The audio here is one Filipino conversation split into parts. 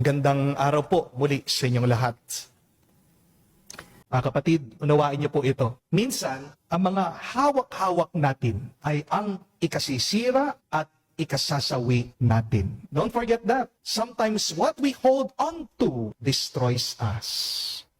Gandang araw po muli sa inyong lahat. Mga kapatid, unawain niyo po ito. Minsan, ang mga hawak-hawak natin ay ang ikasisira at ikasasawi natin. Don't forget that. Sometimes what we hold on to destroys us.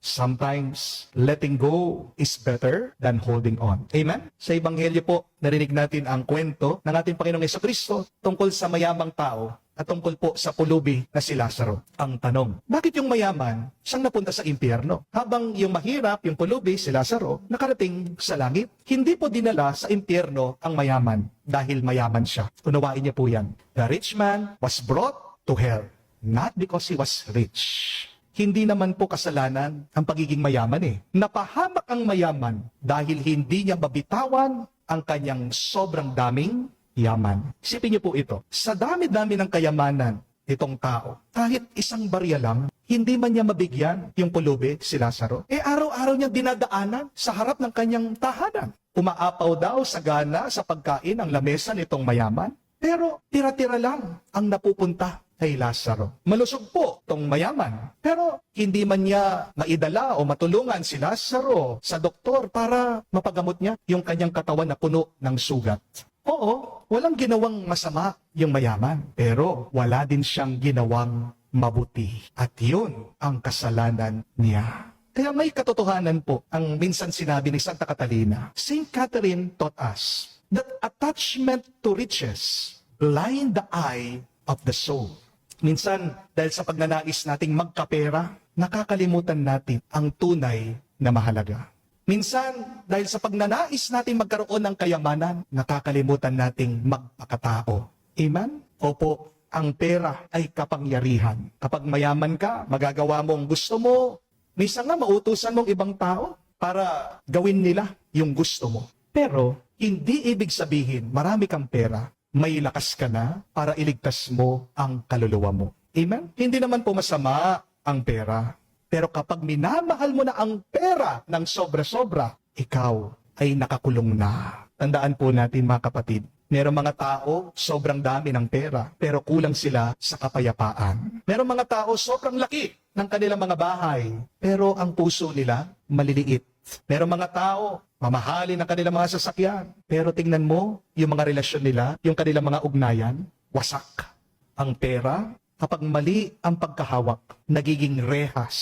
Sometimes, letting go is better than holding on. Amen? Sa Ebanghelyo po, narinig natin ang kwento ng ating Panginoong Jesucristo tungkol sa mayamang tao at tungkol po sa pulubi na si Lazaro. Ang tanong, bakit yung mayaman siyang napunta sa impyerno? Habang yung mahirap, yung pulubi, si Lazaro, nakarating sa langit? Hindi po dinala sa impyerno ang mayaman dahil mayaman siya. Unawain niyo po yan. The rich man was brought to hell, not because he was rich. Hindi naman po kasalanan ang pagiging mayaman eh. Napahamak ang mayaman dahil hindi niya mabitawan ang kanyang sobrang daming yaman. Isipin niyo po ito. Sa dami-dami ng kayamanan itong tao, kahit isang barya lang, hindi man niya mabigyan yung pulubi, si Lazaro. Araw-araw niya dinadaanan sa harap ng kanyang tahanan. Umaapaw daw sa gana sa pagkain ang lamesa nitong mayaman. Pero tira-tira lang ang napupunta kay Lazaro. Malusog po itong mayaman. Pero hindi man niya maidala o matulungan si Lazaro sa doktor para mapagamot niya yung kanyang katawan na puno ng sugat. Oo, walang ginawang masama yung mayaman. Pero wala din siyang ginawang mabuti. At yun ang kasalanan niya. Kaya may katotohanan po ang minsan sinabi ni Santa Catalina. Saint Catherine taught us that attachment to riches blind the eye of the soul. Minsan, dahil sa pagnanais nating magkapera, nakakalimutan natin ang tunay na mahalaga. Minsan, dahil sa pagnanais nating magkaroon ng kayamanan, nakakalimutan nating magpakatao. Amen? Opo, ang pera ay kapangyarihan. Kapag mayaman ka, magagawa mo ang gusto mo. Minsan nga, mautusan mong ibang tao para gawin nila yung gusto mo. Pero, hindi ibig sabihin, marami kang pera, may lakas ka na para iligtas mo ang kaluluwa mo. Amen? Hindi naman po masama ang pera. Pero kapag minamahal mo na ang pera ng sobra-sobra, ikaw ay nakakulong na. Tandaan po natin mga kapatid, merong mga tao sobrang dami ng pera, pero kulang sila sa kapayapaan. Merong mga tao sobrang laki ng kanilang mga bahay, pero ang puso nila maliliit. Merong mga tao mamahalin ang kanilang mga sasakyan. Pero tingnan mo, yung mga relasyon nila, yung kanilang mga ugnayan, wasak. Ang pera, kapag mali ang pagkahawak, nagiging rehas,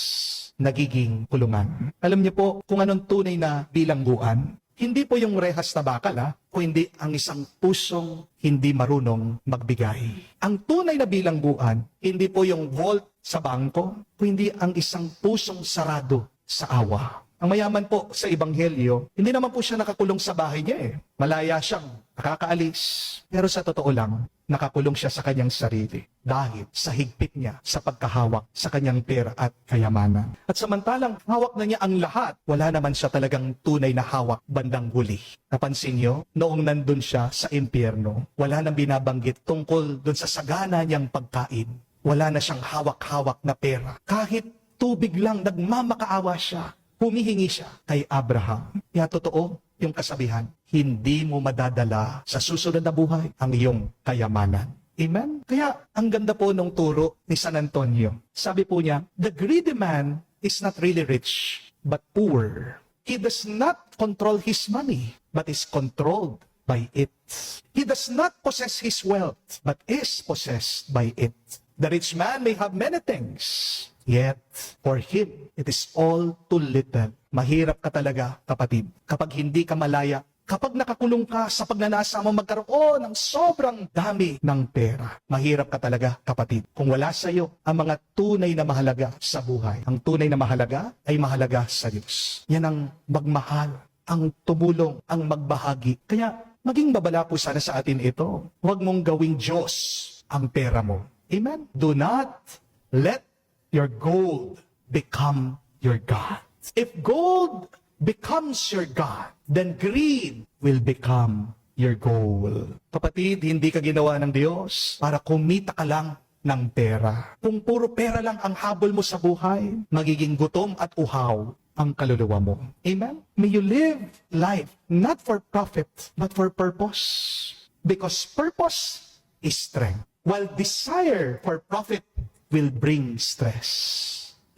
nagiging kulungan. Alam niyo po kung anong tunay na bilangguan? Hindi po yung rehas na bakal, kundi ang isang pusong hindi marunong magbigay. Ang tunay na bilangguan, hindi po yung vault sa bangko, kundi ang isang pusong sarado sa awa. Ang mayaman po sa Ebanghelyo, hindi naman po siya nakakulong sa bahay niya eh. Malaya siyang nakakaalis. Pero sa totoo lang, nakakulong siya sa kanyang sarili. Dahil sa higpit niya sa pagkahawak sa kanyang pera at kayamanan. At samantalang hawak na niya ang lahat, wala naman siya talagang tunay na hawak bandang huli. Napansin niyo, noong nandun siya sa impyerno, wala nang binabanggit tungkol dun sa sagana niyang pagkain. Wala na siyang hawak-hawak na pera. Kahit tubig lang, nagmamakaawa siya. Humihingi siya kay Abraham. Kaya totoo yung kasabihan, hindi mo madadala sa susunod na buhay ang iyong kayamanan. Amen? Kaya ang ganda po nung turo ni San Antonio. Sabi po niya, the greedy man is not really rich, but poor. He does not control his money, but is controlled by it. He does not possess his wealth, but is possessed by it. The rich man may have many things, yet for him, it is all too little. Mahirap ka talaga, kapatid, kapag hindi ka malaya, kapag nakakulong ka sa pagnanasa mo magkaroon ng sobrang dami ng pera. Mahirap ka talaga, kapatid, kung wala sa iyo ang mga tunay na mahalaga sa buhay. Ang tunay na mahalaga ay mahalaga sa Diyos. Yan ang magmahal, ang tumulong, ang magbahagi. Kaya maging babala po sana sa atin ito. Huwag mong gawing Diyos ang pera mo. Amen? Do not let your gold become your God. If gold becomes your God, then greed will become your goal. Kapatid, hindi ka ginawa ng Diyos para kumita ka lang ng pera. Kung puro pera lang ang habol mo sa buhay, magiging gutom at uhaw ang kaluluwa mo. Amen? May you live life not for profit, but for purpose. Because purpose is strength. While desire for profit will bring stress.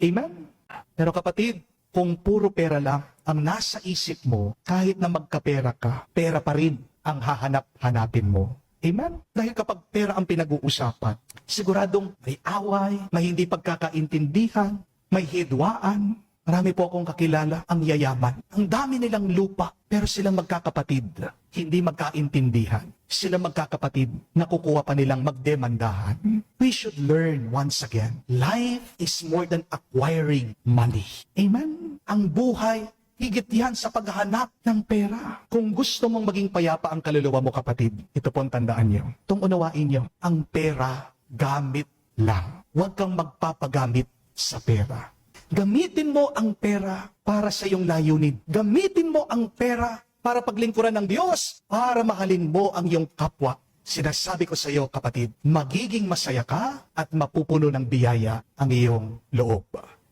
Amen? Pero kapatid, kung puro pera lang ang nasa isip mo, kahit na magkapera ka, pera pa rin ang hahanap-hanapin mo. Amen? Dahil kapag pera ang pinag-uusapan, siguradong may away, may hindi pagkakaintindihan, may hidwaan. Marami po akong kakilala ang yayaman. Ang dami nilang lupa, pero silang magkakapatid, hindi magkaintindihan. Sila magkakapatid, nakukuha pa nilang magdemandahan. We should learn once again, life is more than acquiring money. Amen? Ang buhay, higit yan sa paghahanap ng pera. Kung gusto mong maging payapa ang kaluluwa mo, kapatid, ito po ang tandaan niyo. Itong unawain niyo, ang pera, gamit lang. Huwag kang magpapagamit sa pera. Gamitin mo ang pera para sa iyong layunin. Gamitin mo ang pera para paglingkuran ng Diyos, para mahalin mo ang iyong kapwa. Sinasabi ko sa iyo, kapatid, magiging masaya ka at mapupuno ng biyaya ang iyong loob.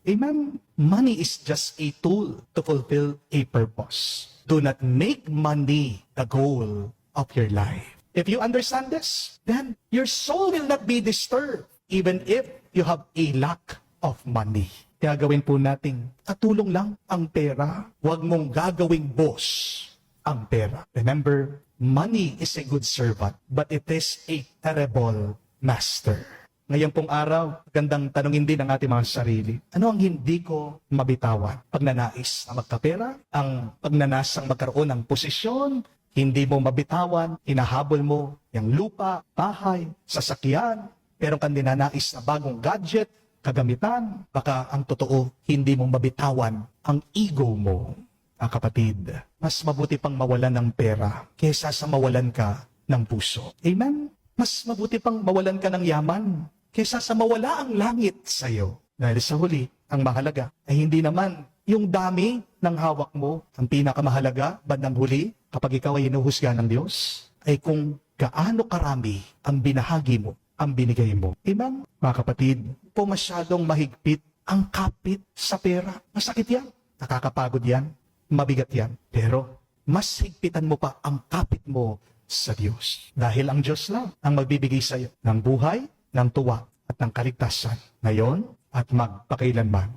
Amen? Money is just a tool to fulfill a purpose. Do not make money the goal of your life. If you understand this, then your soul will not be disturbed even if you have a lack of money. Kaya gawin po natin, katulong lang ang pera. Huwag mong gagawing boss ang pera. Remember, money is a good servant, but it is a terrible master. Ngayon pong araw, gandang tanungin din ng ating mga sarili. Ano ang hindi ko mabitawan? Pagnanais na magkapera, ang pagnanasang magkaroon ng posisyon, hindi mo mabitawan, hinahabol mo yung lupa, bahay, sasakyan, pero kang dinanais na bagong gadget, kagamitan, baka ang totoo, hindi mo mabitawan ang ego mo. Kapatid, mas mabuti pang mawalan ng pera kaysa sa mawalan ka ng puso. Amen? Mas mabuti pang mawalan ka ng yaman kaysa sa mawala ang langit sa iyo. Dahil sa huli, ang mahalaga ay hindi naman yung dami ng hawak mo. Ang pinakamahalaga, bandang huli, kapag ikaw ay hinuhusga ng Diyos, ay kung gaano karami ang binahagi mo, ang binigay mo. Amen? Mga kapatid, po masyadong mahigpit ang kapit sa pera. Masakit yan. Nakakapagod yan. Mabigat yan. Pero mas higpitan mo pa ang kapit mo sa Diyos. Dahil ang Diyos lang ang magbibigay sa iyo ng buhay, ng tuwa at ng kaligtasan ngayon at magpakailanman.